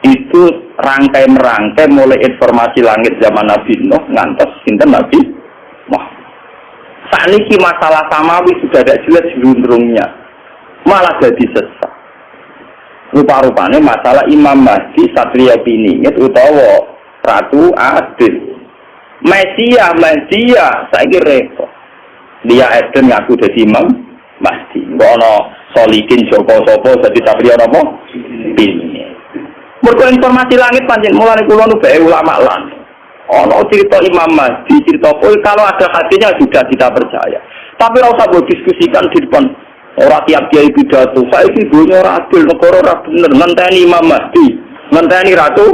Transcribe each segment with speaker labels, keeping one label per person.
Speaker 1: itu rangkai-merangkai mulai informasi langit zaman Nabi Nuh ngantos sinten Nabi Muhammad. Saat ini masalah samawi sudah tidak jelas jelundrungnya, malah jadi sesat. Rupa-rupanya masalah Imam Mahdi Satria Piningit utawa Ratu Adil. Mesia, saya kira repot. Dia Eden ngaku jadi Imam Mahdi. Ngono Solikin Joko Sopo jadi Satria apa? Piningit. Mergo informasi langit panjang mulai kula nu bae ulama lan. Ono cerita Imam Mahdi, cerita kalau ada hatinya sudah kita percaya. Tapi ora usah diskusikan di depan orang tiap kiai pidato. Saiki dunya ora adil, negara ora bener, ngenteni Imam Mahdi, ngenteni Ratu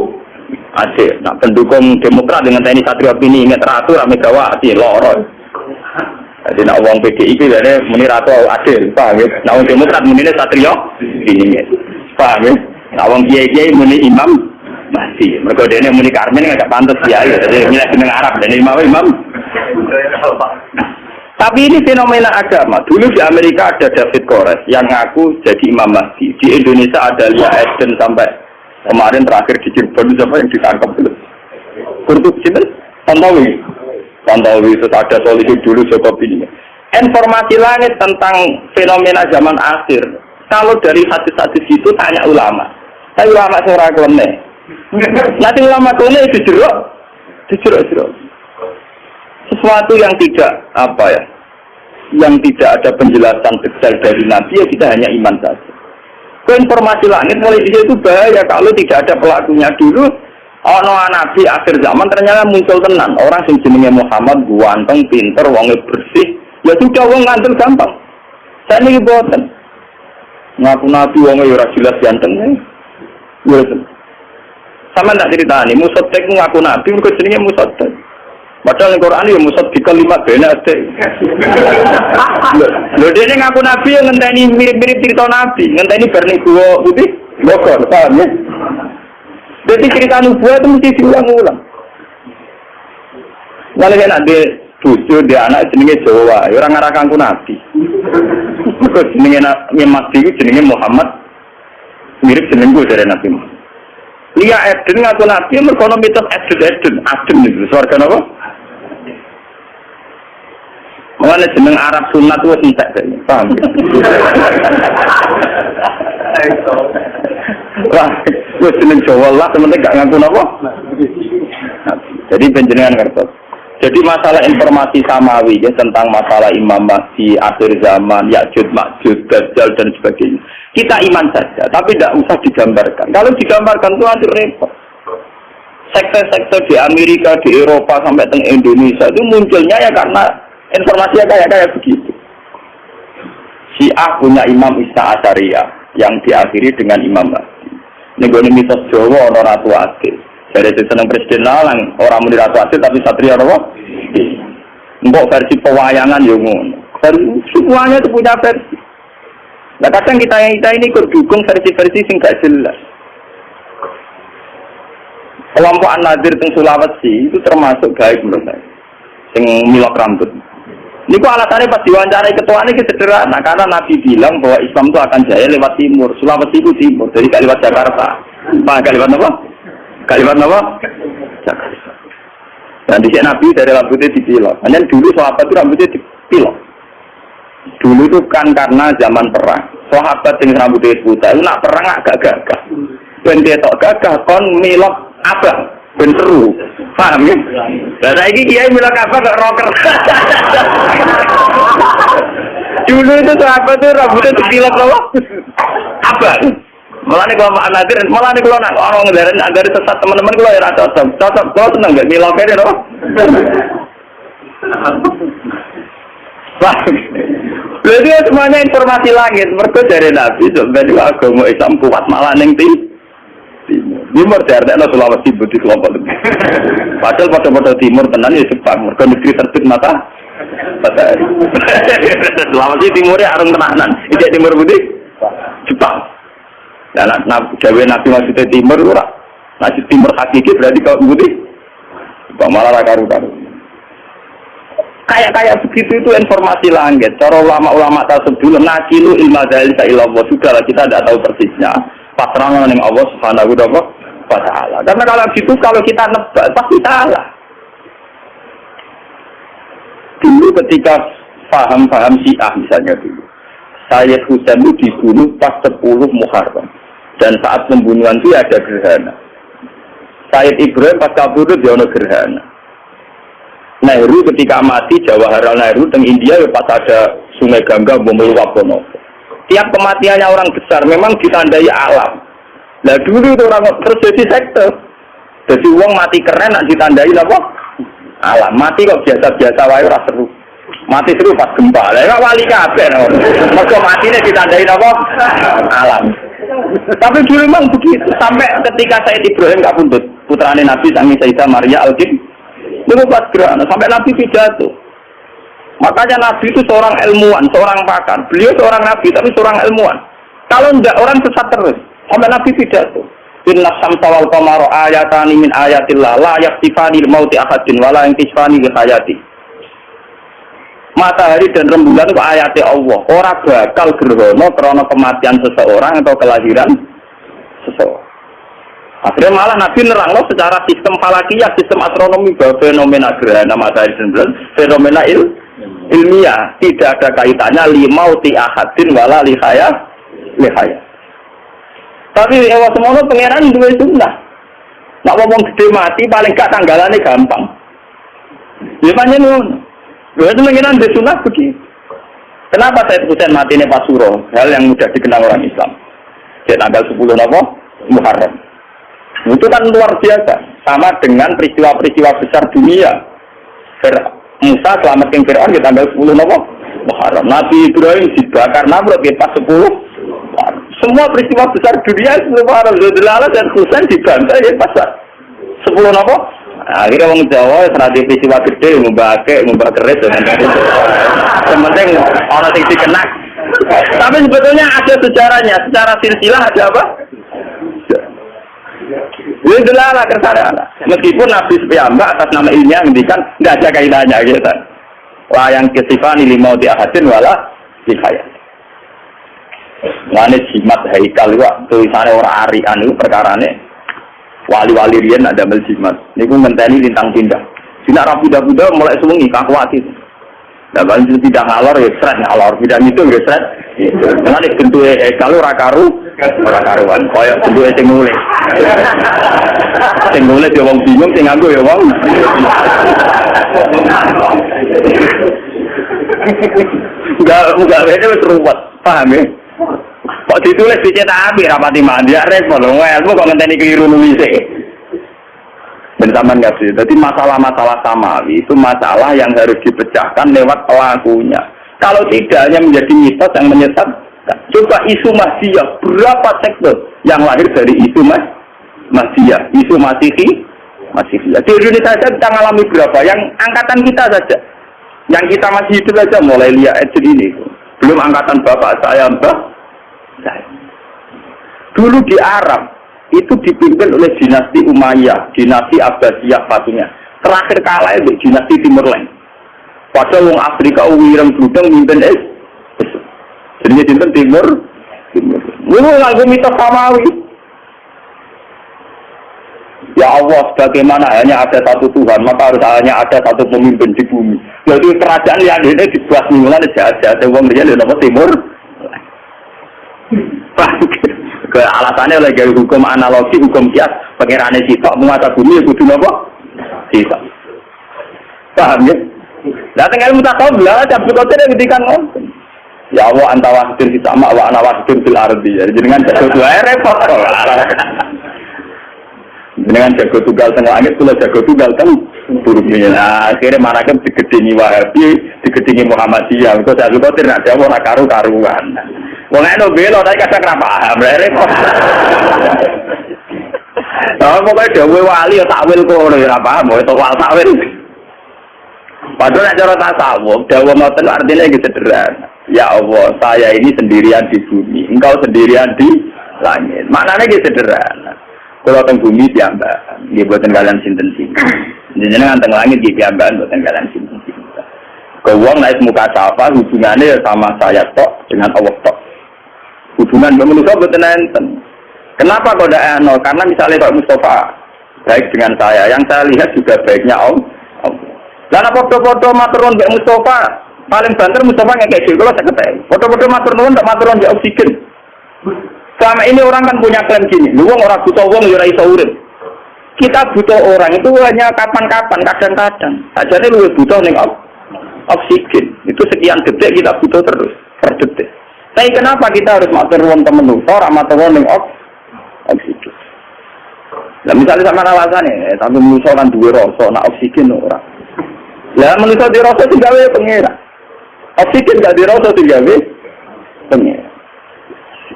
Speaker 1: Adil. Nah, pendukung Demokrat dengan TNI Satria Piningit Ratu ra Megawati loro. Jadi nak wong PDI iki dene muni Ratu Adil, paham ya? Nak wong Demokrat munine Satria Piningit. Paham ya? Nak wong kiai-kiai muni Imam Mahdi. Mergo dene muni Karmen enggak pantes kiai, jadi milih jeneng Arab dene Imam. Tapi ini fenomena agama. Dulu di Amerika ada David Koresh yang ngaku jadi Imam Mahdi. Di Indonesia ada Lia Eden sampai kemarin terakhir di Cirebon siapa yang ditangkap dulu. Kurtup Cimen, Tantawi itu ada Solihin dulu Joko Piningit. Informasi langit tentang fenomena zaman akhir. Kalau dari hadis-hadis itu tanya ulama. Saya ulama seorang kelemah. Nanti ulama kelemah itu jeruk. Sesuatu yang tidak yang tidak ada penjelasan detail dari Nabi ya kita hanya iman saja. Informasi langit mulai di situ bahaya kalau tidak ada pelakunya dulu. Ono Nabi akhir zaman ternyata muncul tenan orang sing jenenge Muhammad ganteng, pinter, wonge bersih. Ya sudah wong ngandel gampang. Saya niki boten. Ngaku Nabi wonge ora jelas ganteng. Ya. Sama tak ceritani Musaddiq ngaku Nabi mergo jenenge Musaddiq. Padahal Al-Quran ya Musaddiq kalimat benar deh. Lho dene ngaku Nabi yang ngenteni mirip-mirip cerita Nabi, ngenteni bar ning gua putih Bogor, paham ya? Jadi cerita nubuah itu mesti diulang-ulang. Kalau kan ada bojo dia anak jenenge Jawa, orang ngarakanku Nabi. Kok jenenge Nabi itu jenenge Muhammad mirip jenengku dari Nabi Muhammad. Lia Eden ngaku Nabi merkono mitos Eden itu swarga napa? Mengenai jeneng Arab sunat itu entek kayaknya, paham? Wah, gue jeneng Jawa lah, sementara gak ngaku apa? Jadi penjenengan ngertos. Jadi masalah informasi samawi ya, tentang masalah Imam Mahdi, akhir zaman, Ya'juj, Ma'juj, Dajjal dan sebagainya. Kita iman saja, tapi tidak usah digambarkan. Kalau digambarkan itu nanti repot. Sekte-sekte di Amerika, di Eropa, sampai ke Indonesia itu munculnya ya karena informasinya kayak begitu. Syiah punya Imam Isna Asyariyah yang diakhiri dengan Imam Mahdi. Ini mitos Jawa orang Ratu Adil. Dari seneng Presiden Lalang orang muni Ratu Adil tapi Satria apa? Mbok versi pewayangan yo ngono. Semuanya itu punya versi. Nah kadang kita ini ikut dukung versi-versi sing gak jelas. Kelompok An-Nadir teng Sulawesi itu termasuk gaib menurut saya. Sing milok rambut. Niku alasannya pas diwawancarai ketua ini sederhana karena Nabi bilang bahwa Islam itu akan jaya lewat timur. Sulawesi itu timur, jadi gak lewat Jakarta. Gak lewat apa? Gak lewat apa? Jakarta. Dan di Nabi dari rambutnya dipilok. Hanya dulu sahabat itu rambutnya dipilok. Dulu itu kan karena zaman perang. Sahabat yang rambutnya putih itu nak perang agak gagah. Ben ketok gagah kon milok abang ben seru. Paham ya? Lah saiki kiai milok abang kok rocker. Dulu itu sahabat itu rambutnya dipilok apa? Abang. Malah nih kalau An-Nadir, malah nih kalau orang ngadarin sesat teman-teman kalau ya cocok, kalau seneng nggak miloknya deh, Wah, jadi semuanya informasi langit. Mereka dari Nabi sebenarnya agama Islam kuat malah neng timur dari Sulawesi Budi kelompok itu. Padahal pada timur tenan ya Jepang. Mereka negeri terbit mata. Sulawesi timurnya arung tenanan. Tidak timur Budi Jepang. Dan Jawa Nabi maksudnya timur ora. Nasi timur hakiki berarti kalau Budi Jepang malah karu-karu. Kayak begitu itu informasi langit. Cara ulama-ulama tersebut nakilu ilma dzalika ila Allah. Sudahlah kita tidak tahu persisnya. Pasrahnya dengan Allah Subhanahu wa wa ta'ala. Karena kalau gitu, kalau kita nebak pasti salah. Dulu ketika paham-paham Syiah misalnya dulu, Sayyid Husain itu dibunuh pas 10 Muharram. Dan saat pembunuhan itu ada gerhana. Sayyid Ibrahim pas kabur itu ada gerhana. Nehru ketika mati, Jawaharlal Nehru teng India pas ada Sungai Gangga meluap penuh. Tiap kematiannya orang besar memang ditandai alam. Nah dulu itu orang terjadi sekte. Jadi uang mati keren nak ditandai apa? Alam. Mati kok biasa-biasa wae ora seru. Mati seru pas gempa. Lah wali kabeh. Mergo matine ditandai apa? Alam. Tapi dulu memang begitu sampai ketika Sayyid Ibrahim gak pundut, putrane Nabi Sangi Sayyidah Maria Al-Qib. Itu pas gerhana, sampai Nabi pidato. Makanya Nabi itu seorang ilmuwan, seorang pakar. Beliau seorang Nabi, tapi seorang ilmuwan. Kalau enggak, orang sesat terus. Sampai Nabi pidato. Inna samsa wal qamara ayatani min ayatillah, la yaktifani mauti ahadin, wala yaktifani li hayati. Matahari dan rembulan itu ayatnya Allah. Orang bakal gerhana karena kematian seseorang atau kelahiran seseorang. Akhirnya malah Nabi nerangno secara sistem falakiyah, sistem astronomi bahwa fenomena gerhana matahari dan bulan fenomena ilmiah tidak ada kaitannya limauti ahadin wala lihaya. Tapi ewa semono pangeran duwe sunnah. Nak ngomong gede mati paling gak tanggalannya gampang. Ya pancen ngono. Lha itu pangeran duwe sunnah begitu. Kenapa saya Husain mati ini pas Suro? Hal yang mudah dikenal orang Islam. Di tanggal 10 apa? Muharram. Itu kan luar biasa, sama dengan peristiwa-peristiwa besar dunia. Musa selamat ke Fir'aun di tanggal 10 Muharram. Nabi Ibrahim dibakar Namrud di pas 10 Muharram. Semua peristiwa besar dunia 10 Muharram. Zulalalah dan Husain dibantai di pas 10 Muharram. Akhirnya orang Jawa serati peristiwa gede, membak keris dengan sementing orang yang dikenak. Tapi sebetulnya ada sejarahnya, secara silsilah ada apa? Ini adalah kesalahan. Meskipun Nabi Piyambak atas nama ilmiah ngendikan nggak ada kaitannya gitu. Wah yang kesifani limau di ahadin wala dikaya. Mana jimat haikal itu tulisannya orang Arian itu perkarane wali-wali rian ada meljimat. Ini pun menteni lintang pindah. Sinak rapi-rapi mulai semungi kakuati. Nah kalau tidak ngalor ya stres ngalor, tidak itu ya stres. Dengan bentuknya kalau rakaruan, koyok bentuknya sing nulis ya wong bingung, sing nganggo ya wong. Enggak beda wis ruwet, paham ya? Kok ditulis dicetak api rapati mandi, repot lho, ilmu kok ngenteni keliru nulis. Bersamaan nggak sih? Jadi masalah-masalah samawi itu masalah yang harus dipecahkan lewat pelakunya. Kalau tidak hanya menjadi mitos yang menyesat, coba isu Mahdiyah, berapa sektor yang lahir dari isu Mahdiyah, isu Masihiyah. Di Indonesia saja kita mengalami berapa? Yang angkatan kita saja, yang kita masih hidup saja mulai lihat ini. Belum angkatan bapak saya, mbah saya. Dulu di Arab itu dipimpin oleh dinasti Umayyah, dinasti Abbasiyah Fatimiyah. Terakhir kalah itu dinasti Timur Leste. Padahal wong Afrika wireng bludeng mimpin jadi dinten Timur. Ngono nganggo mitos samawi. Ya Allah, bagaimana hanya ada satu Tuhan, maka harus hanya ada satu pemimpin di bumi. Jadi kerajaan yang ini dibuat mingguan jahat-jahat wong dia lho Timur. Ke alasannya lagi hukum analogi, hukum kias, pengerane sitok menguasa bumi kudu napa? Sitok. Paham ya? Lah teng ilmu tasawuf lah cabut kote ngendikan ngoten. Ya Allah anta wahidun fis sama wa ana wahidun fil ardi. Jenengan jago dua repot. Jenengan jago tunggal teng langit, kula jago tunggal teng bumi. Nah, akhirnya marakem digedingi Wahabi, digedingi Muhammadiyah. Engko jago kote nek dhewe ora karu-karuan. Wong eno belo tapi kadang ora paham, repot. Nah, pokoke dhewe wali ya takwil kono ya ora paham, kok wal takwil. Padahal cara tasawuf, dawuh ngoten artinya iki sederhana. Ya Allah, saya ini sendirian di bumi, engkau sendirian di langit. Maknanya iki sederhana. Kalau teng bumi piyambakan, nggih boten kalian sinten-sinten. Jenengan teng langit nggih piyambakan boten kalian sinten-sinten. Kewong naik muka sapa hubungannya sama saya tok dengan Allah tok. Hubungan manusia boten enten. Kenapa kok tidak nol? Karena misalnya Pak Mustafa baik dengan saya, yang saya lihat juga baiknya Om. Karena foto-foto maturun Mbak Mustafa paling banter Mustafa kayak gitu. Kalau saya ketahui, foto-foto maturun tak maturun di oksigen. Selama ini orang kan punya klaim gini, lu orang butuh uang ya iso urip. Kita butuh orang itu hanya kapan-kapan, kadang-kadang. Sajane lu butuh ning oksigen. Itu sekian detik kita butuh terus per detik. Tapi kenapa kita harus matur nuwun temen ora matur nuwun ning oksigen? Lah misalnya sama alasannya, tapi manusia kan duwe rasa nak oksigen ora. Lah manusia di rasa digawe pengira. Oksigen gak di rasa digawe pengira.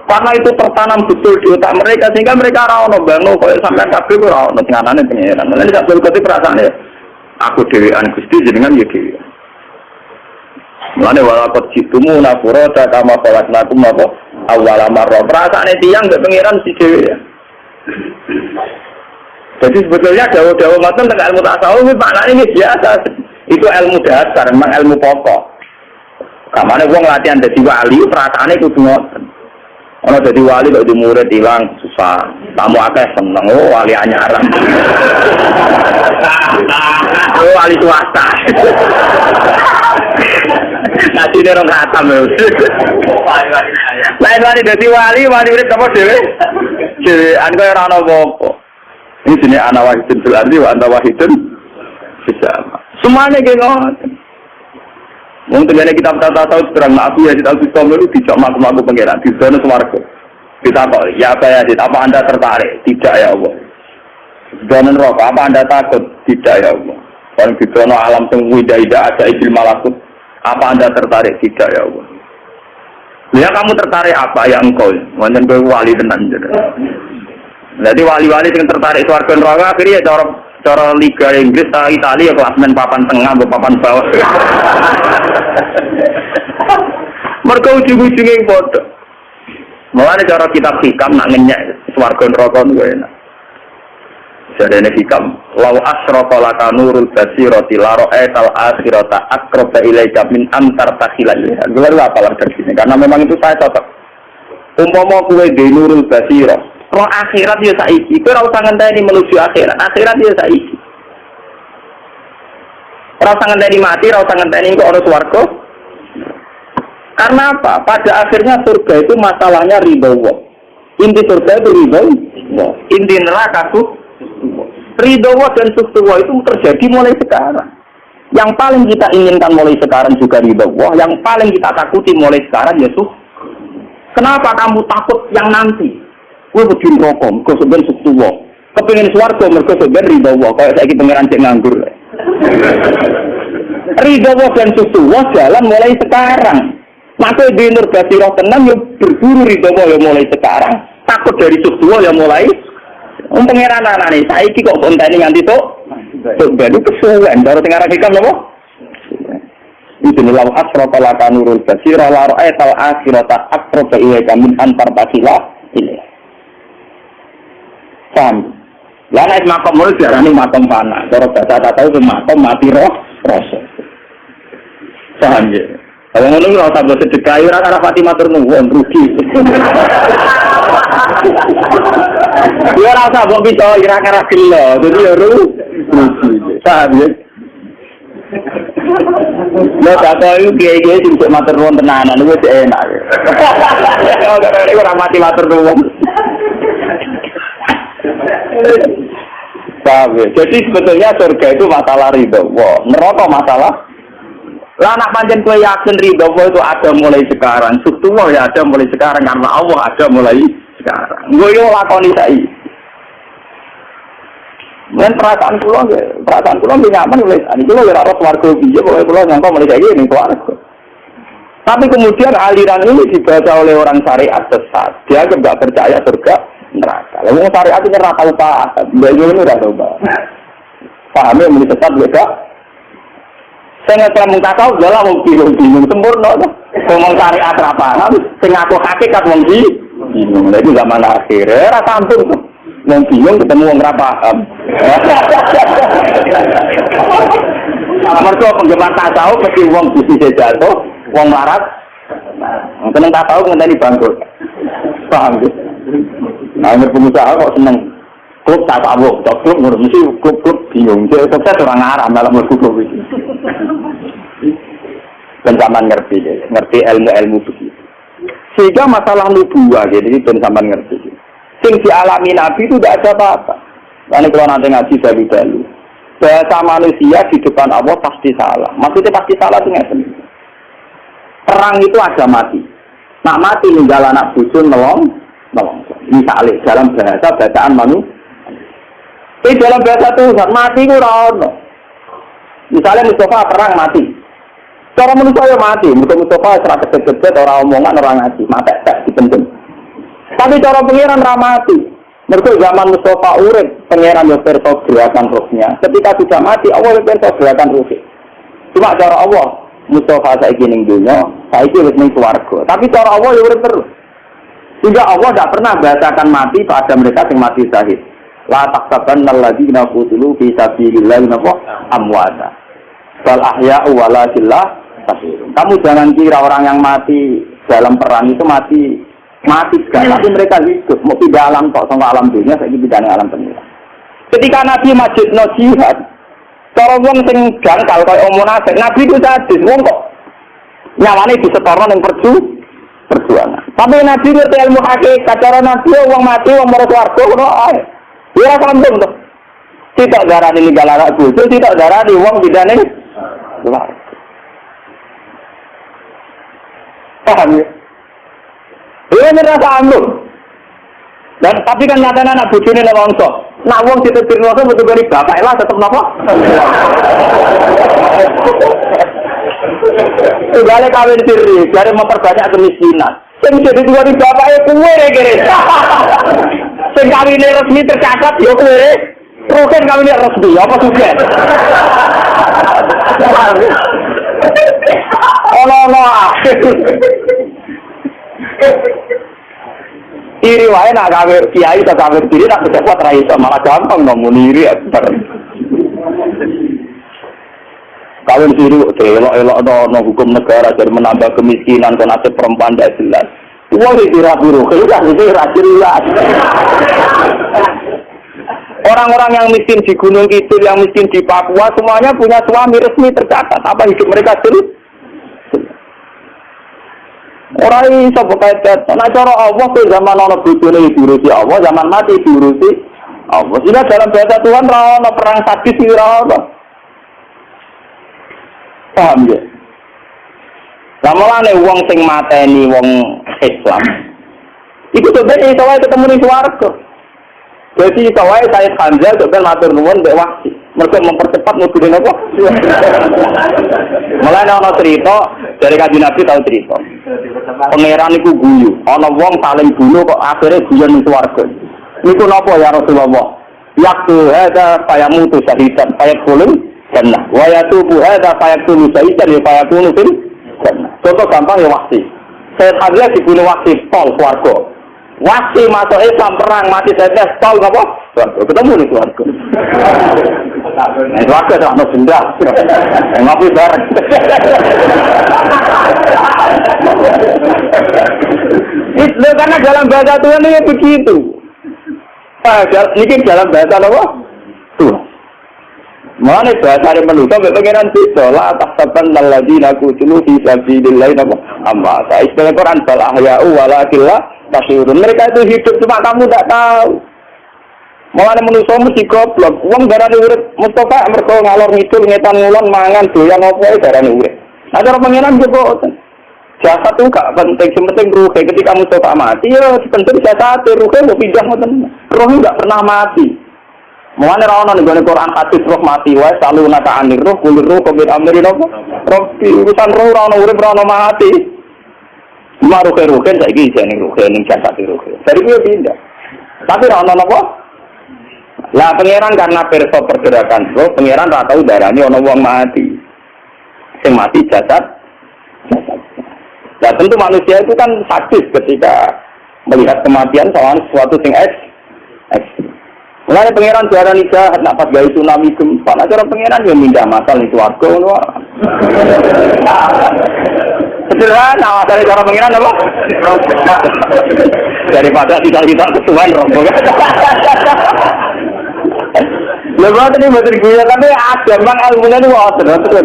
Speaker 1: Karena itu tertanam betul di otak mereka sehingga mereka ora ono bangun koyo sampean kabeh ora ono nganane pengiran. Lan nek sak berkoti perasaane aku dhewean Gusti jenengan ya dhewe. Mulane walakot jitumu nafura kama falaknakum apa awal marra. Perasaane tiyang mbek pengiran si dhewe ya. Jadi sebetulnya dawa-dawa ngoten teng ilmu tasawuf maknane iki biasa. Itu ilmu dasar, memang ilmu pokok. Kamane wong latihan dadi wali perasaane kudu ngoten. Ono jadi wali kok di murid hilang susah, tamu akeh seneng, oh wali anyaran, oh wali swasta, nanti dia orang khatam ya, lain wali jadi wali murid apa dewe, dewe anda orang apa, ini sini anak wahidun berarti anda wahidun bisa, semuanya gitu. Mungkin ada kitab tata tahu terang aku ya kita bisa melu dijak maku pengiran di zona swarga. Kita kok ya apa ya apa Anda tertarik? Tidak ya Allah. Zona neraka apa Anda takut? Tidak ya Allah. Kalau di zona alam semu ida ada ibil malakut. Apa Anda tertarik? Tidak ya Allah. Ya kamu tertarik apa yang engkau? Macam kau wali tenan. Jadi wali-wali yang tertarik swarga neraka akhirnya cara Liga Inggris atau Italia klasmen papan tengah atau papan bawah. Mereka ujung-ujungnya bodoh. Mulanya cara kitab hikam nak ngenyek swarga neraka niku enak. Jadene hikam, law asraqa laka nurul basirati la ra'aital akhirata aqraba ilaika min antar takhilaiha. Gue apa lah dari sini karena memang itu saya cocok. Umpama kowe de nurul basirah roh akhirat ya saiki, kowe ora usah ngenteni menuju akhirat. Akhirat ya saiki. Ora usah ngenteni mati, ora usah ngenteni kok ana swarga. Karena apa? Pada akhirnya surga itu masalahnya ridho Allah. Inti surga itu ridho Allah. Inti neraka itu ridho Allah dan suci Allah itu terjadi mulai sekarang. Yang paling kita inginkan mulai sekarang juga ridho Allah. Yang paling kita takuti mulai sekarang ya suci. Kenapa kamu takut yang nanti? Gue begini rokok, gue sebenarnya suktuwa. Kepingin swarga, mereka sebenarnya ridho Allah. Kayak saya pengeran cek nganggur. Ridho Allah dan suktuwa jalan mulai sekarang. Maka di nur basirah tenang, ya berburu ridho Allah ya mulai sekarang. Takut dari suktuwa ya mulai. Pengeran anak nih, saya kok konteni nganti tuh. Jadi kesuwen, baru tengah rakyat apa? Bismillah asrafa laka nurul basirah la ra'aital akhirata aqraba ilaika min antar takhila ilaih. Paham? Lah nek makom mulai diarani makom panah. Cara bahasa tak tahu itu makom mati roh rasa. Paham ya? Kalau ngono ora usah sedekah ora arep pati matur nuwun rugi. Ya ora usah mbok bisa ira-ira gelo. Dadi ya rugi. Paham ya? Lo tak tahu kiai-kiai sing matur nuwun tenanan niku enak. Ora mati matur nuwun. Jadi sebetulnya surga itu masalah ridho, neraka masalah. Lah anak pancen kowe yakin ridho itu ada mulai sekarang, suktuwa ya ada mulai sekarang karena Allah ada mulai sekarang. Gue yo lakoni saiki. Men perasaan kula nyaman mulai ini kula ora ora swarga piye pokoke kula nyangka mulai saiki ning swarga. Tapi kemudian aliran ini dibaca oleh orang syariat sesat. Dia enggak percaya surga neraka. Lalu syariat itu neraka lupa. Beliau ini udah coba. Pahamnya mulai sesat beda. Saya nggak terlalu tasawuf, jalan mau bingung sempurna. Ngomong syariat apa? Saya ngaku hakikat mau bingung. Jadi zaman akhir, rasa ampun. Mau bingung ketemu orang nggak paham. Mereka penggemar tasawuf mesti uang bisnis jatuh, uang marat. Tenang tasawuf nggak di bangkrut. Paham gitu? Nah, pengusaha kok seneng klub tak abok, klub mesti klub bingung. Dia sukses orang arah malah mlebu klub iki. Dan zaman ngerti ilmu-ilmu begitu. Sehingga masalah nubuwah jadi ben sampean ngerti. Sing dialami Nabi itu tidak ada apa-apa. Karena kalau nanti ngaji dalu-dalu, bahasa manusia di depan Allah pasti salah. Maksudnya pasti salah itu nggak benar. Perang itu ada mati. Nak mati ninggal anak busun nolong. Misalnya dalam bahasa bacaan manusia. Dalam bahasa Tuhan mati itu rano. Misalnya Mustafa perang mati. Cara manusia mati. Mustafa serah kecet-kecet orang omongan orang ngaji. Mati tak dipendem. Tapi cara pengiran ramati. Mereka zaman Mustafa urip, pengiran yang perso gerakan rohnya. Ketika sudah mati, Allah yang perso gerakan rohnya. Cuma cara Allah, Mustafa saiki ning dunya, saiki wis ning swarga. Tapi cara Allah ya urip terus. Sehingga Allah tidak pernah bahasakan mati pada mereka yang mati syahid. La taqsabanna alladziina qutilu fi sabilillahi amwata. Bal ahya'u walakinlah tashurun. Kamu jangan kira orang yang mati dalam perang itu mati sekali, tapi mereka hidup. Mau pindah alam kok sama alam dunia, saya pindah alam pengira. Ketika Nabi majidno jihad, cara wong sing jangkal kaya omong nasib, Nabi itu sadis, wong kok nyawane disetorno ning perjuangan. Tapi Nabi ngerti ilmu hakikat, cara Nabi wong mati wong mara swarga ngono ae. Ya sambung to. Tidak darani ninggal anak bojo, tidak darani wong bidane swarga. Paham ya? Ini merasa ambil. Dan tapi kan nyatanya anak bujuni lewongso. Nak wong situ pirnoso betul dari bapak lah tetap nopo. Segala kawin siri, dari memperbanyak kemiskinan. Yang jadi dua di bapaknya kue kira. Yang kawin resmi tercatat, ya kue. Rugen kawin resmi, apa juga? Allah. Iri wae nak kawin kiai atau kawin diri tak dapat ra iso malah gampang ngomong iri ya. Kawin diri elok-elok no hukum negara jadi menambah kemiskinan dan nasib perempuan tidak jelas. Uang itu ragu itu ra jelas. Orang-orang yang miskin di Gunung Kidul, yang miskin di Papua semuanya punya suami resmi tercatat. Apa hidup mereka jelas? Orang ini sebetulnya, nah cara Allah itu zaman orang bujuni diurusi Allah, zaman mati diurusi Allah. Sehingga dalam bahasa Tuhan, orang perang sadis ini orang. Paham ya? Lama-lama wong sing mateni wong Islam. Itu sebenarnya isowai ketemu di swarga. Jadi isowai Sayyid Hamzah sebenarnya matur nuwun mbek wahsi. Mereka mempercepat mobilnya apa? Mulai ada cerita dari Kanjeng Nabi tahu cerita. Pangeran itu guyu, ana wong saling bunuh kok akhirnya guyon ning swarga. Niku napa ya Rasulullah? Yaktu hadza fayamutu syahidan fayadkhulul jannah. Wa yatubu hadza fayaqtulu syahidan fayakunu fil jannah. Contoh gampang ya wahsi. Sayyid Hamzah dibunuh wahsi tol swarga. Wahsi masuk Islam perang mati saya tol apa? Ketemu nih swarga. Swarga tak ono benda. Ngopi bareng. Itu karena dalam bahasa Tuhan ini begitu. Ini dalam bahasa apa? Tuhan. Mana bahasa yang manusia berpengiran bisa lah tahtaban alladzina qutilu fi sabilillahi amma. Istilah Quran bal ahya'u walakinlah tashurun. Mereka itu hidup cuma kamu tak tahu. Mulane manusia mesti goblok. Wong darane urip Mustafa mergo ngalor ngidul ngetan ngulon mangan doyan opo ae darane urip. Nah cara pengenan juga jasad itu gak penting, penting ruh. Ketika Mustafa mati ya penting jasad, ruh mau pindah ngoten. Ruh enggak pernah mati. Mulane ra ono ning Quran hadis roh mati wae selalu nata anir roh kulir roh kebir amrin apa. Roh urusan roh ra ono urip ra ono mati. Cuma ruh saiki jane ruh ning jasad ruh. Dari kuwi pindah. Tapi ra ono napa? Lah pangeran karena perso pergerakan roh, pangeran ra tau darani ana wong mati. Sing mati jasad. Nah tentu manusia itu kan sadis ketika melihat kematian soal sesuatu sing ekstrim. Mulai pangeran darani jahat nak pas gawe tsunami gempa, nah cara pangeran yo mindah masal ning swarga ngono. Sederhana, dari cara pengiran apa? Daripada kita kesuwan rombongan. Lepas ini betul gue tapi ada bang ilmunya itu betul.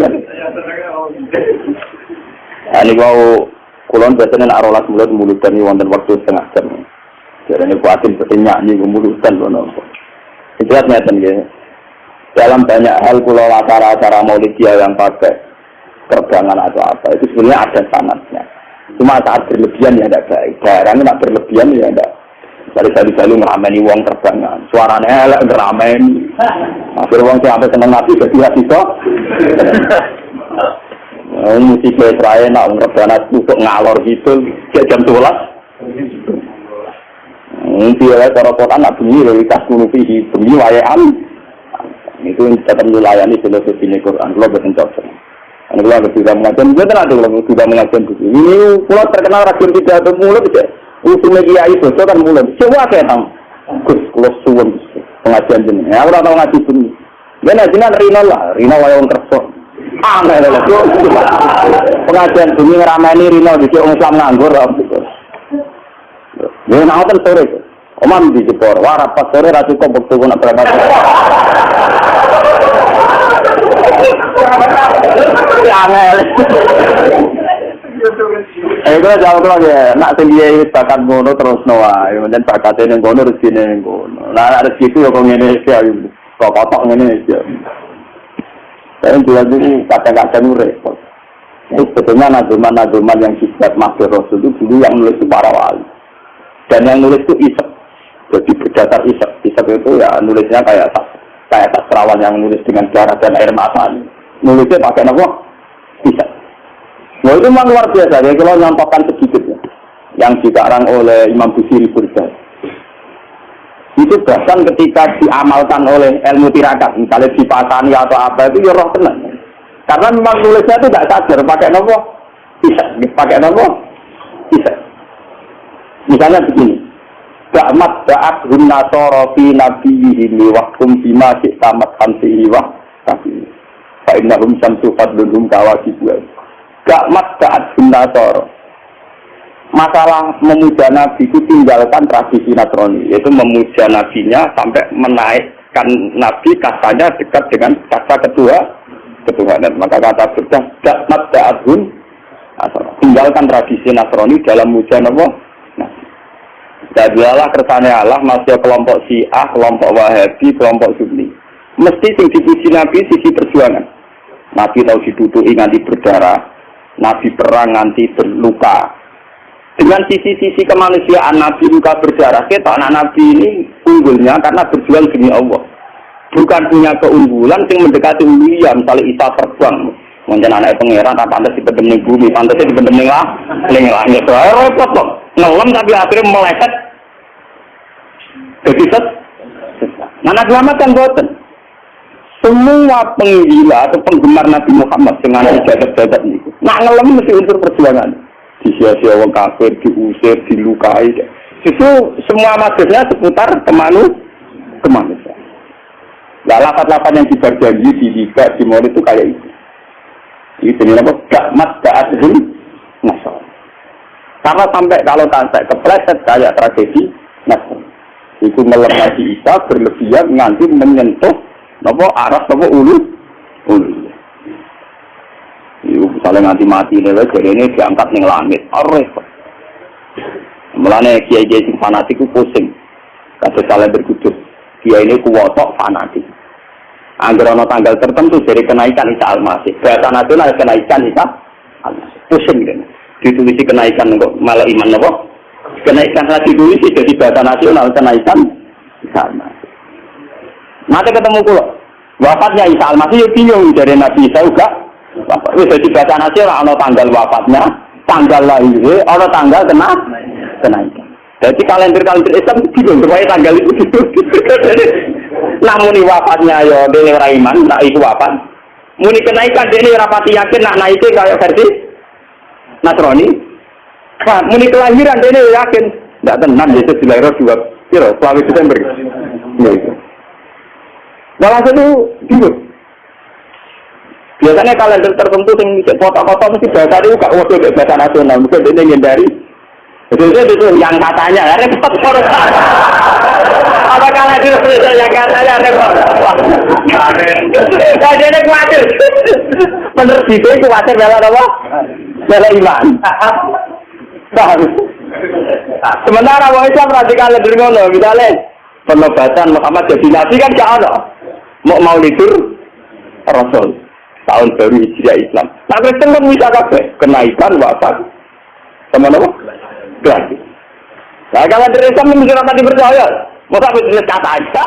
Speaker 1: Ini kau kulon biasanya arolas mulut dan wonten waktu setengah jam. Jadi ini kuatin seperti nyanyi mulutan loh. Jelasnya kan dalam banyak hal pulau acara-acara Maulidiyah yang pakai terbangan atau apa itu sebenarnya ada sanadnya. Cuma saat berlebihan ya tidak baik. Barangnya nak berlebihan ya tidak. Dari selalu ngerameni uang terbangan. Suaranya elek ngerameni. Akhir uang sampai seneng nabi berhati kok. Musik Israel nak ngerebana untuk ngalor gitu. Jam 12. Dia cara Quran nak bunyi dari kasulufi bunyi wayaan. Itu tetap melayani filosofi Quran. Kalau betul cocok. Kalau sudah mengajar, betul ada kalau sudah mengajar begini. Ini kalau terkenal racun tidak ada mulut saja. Usul kiai itu kan mulut. Coba saya tahu. Kalau suwon pengajian jenis. Aku tak tahu ngaji pun. Dia ngajian Rino lah. Rino wayang kerso. Aneh lah. Pengajian bunyi ngeramai Rino di Islam nganggur. Dia nonton sore. Omam di Jepor. Wah pas sore ratu kok betul nak berapa. Angel. Itu jauh tu aja. Nak sendiri bakat gono terus noa. Kemudian bakatnya yang gono rezeki yang gono. Nah ada situ yang kau ini siapa? Kau kotak ini siapa? Saya jual dulu kata-kata repot. Itu sebetulnya nazuman yang disebut Mahdhur Rasul itu dulu yang nulis itu para wali. Dan yang nulis itu Isep. Jadi berdasar Isep. Isep itu ya nulisnya kayak sastrawan yang nulis dengan darah dan air mata. Nulisnya pakai apa? Isep. Nah itu memang luar biasa. Jadi kalau nyampaikan sedikit ya, yang dikarang oleh Imam Busiri Burda. Itu bahkan ketika diamalkan oleh ilmu tirakat, misalnya dipasani atau apa itu ya roh tenang. Karena memang nulisnya itu tidak sadar pakai apa? Isep. Pakai apa? Isep. Misalnya begini, Ba'mat da'at hunna sorofi nabiyihim waqtum bima siktamat hansihi wa tapi fa'innahum samsu fadlunhum kawasibuan. Ba'mat da'at hunna sorof. Masalah memuja Nabi itu tinggalkan tradisi Nasrani, yaitu memuja Nabinya sampai menaikkan Nabi kastanya dekat dengan kasta ketuhanan. Maka kata berdah, Ba'mat da'at hunna tinggalkan tradisi Nasrani dalam muja Nabi. Jadilah kersane Allah masih kelompok Syiah, kelompok Wahabi, kelompok Sunni. Mesti sing dipuji Nabi sisi perjuangan. Nabi tahu diduduki nganti berdarah, Nabi perang nganti berluka. Dengan sisi-sisi kemanusiaan Nabi luka berdarah, kita anak Nabi ini unggulnya karena berjuang demi Allah. Bukan punya keunggulan yang mendekati uluhiyah, misalnya Isa terbang. Mungkin anak pangeran tak pantas dipendem ning bumi, pantasnya dipendem ning langit. Repot kok. Ngelam tapi akhirnya meleset. Jadi mana selamatkan boten. Semua penggila atau penggemar Nabi Muhammad dengan jagat-jagat ini. Nak ngelam mesti unsur perjuangan. Disia-sia orang kafir, diusir, dilukai. Justru semua maksudnya seputar kemanusiaan. Nah, lapat-lapat yang diberjanji di Liga, di Maulid itu kayak itu. Itu apa? Gakmat ga'adhum nasol. Karena sampai kalau sampai kepleset kayak tragedi nasol. Itu melemah di Isa berlebihan nganti menyentuh apa arah apa ulu. Itu misalnya nganti mati lewat jadi ini diangkat ning langit. Repot. Mulane kiai-kiai sing fanatik itu pusing. Kasus kalian berkudus. Kiai ini kuwotok fanatik. Angger ana tanggal tertentu dari kenaikan Isa Al-Masih. Bahasa nasional kenaikan Isa Al-Masih. Pusing kan. Ditulisi kenaikan kok malah iman apa? Kenaikan lagi ditulisi jadi bahasa nasional kenaikan Isa Al-Masih. Nanti ketemu kula. Wafatnya Isa Al-Masih ya bingung dari Nabi Isa juga. Wis jadi bahasa nasional ana tanggal wafatnya, tanggal lahir, ana tanggal kenaikan. Jadi kalender Islam bingung supaya tanggal itu namun wafatnya yo dene ora iman, nak iku wafat. Muni kenaikan dene ora pati yakin nak naike kaya versi Nasrani. Kan muni kelahiran dene yakin ndak tenan Yesus dilahir juga piro 12 Desember. Gitu. Malah itu bingung. Biasanya kalender tertentu yang foto-foto mesti bahasa itu gak waduh bahasa nasional, mungkin dia menghindari. Itu yang katanya repot. Apa kalender yang katanya repot? Kayaknya khawatir. Penerbitnya khawatir bela apa? Bela iman. Sementara orang Islam radikal kalender ngono, misalnya penobatan Muhammad jadi nabi kan gak ada. Mau lidur Rasul tahun baru Hijriah Islam. Nah Kristen kan bisa kabeh kenaikan wafat sama apa? Gratis. Nah kalau dari Islam mesti orang tadi percaya, masa betul kata aja.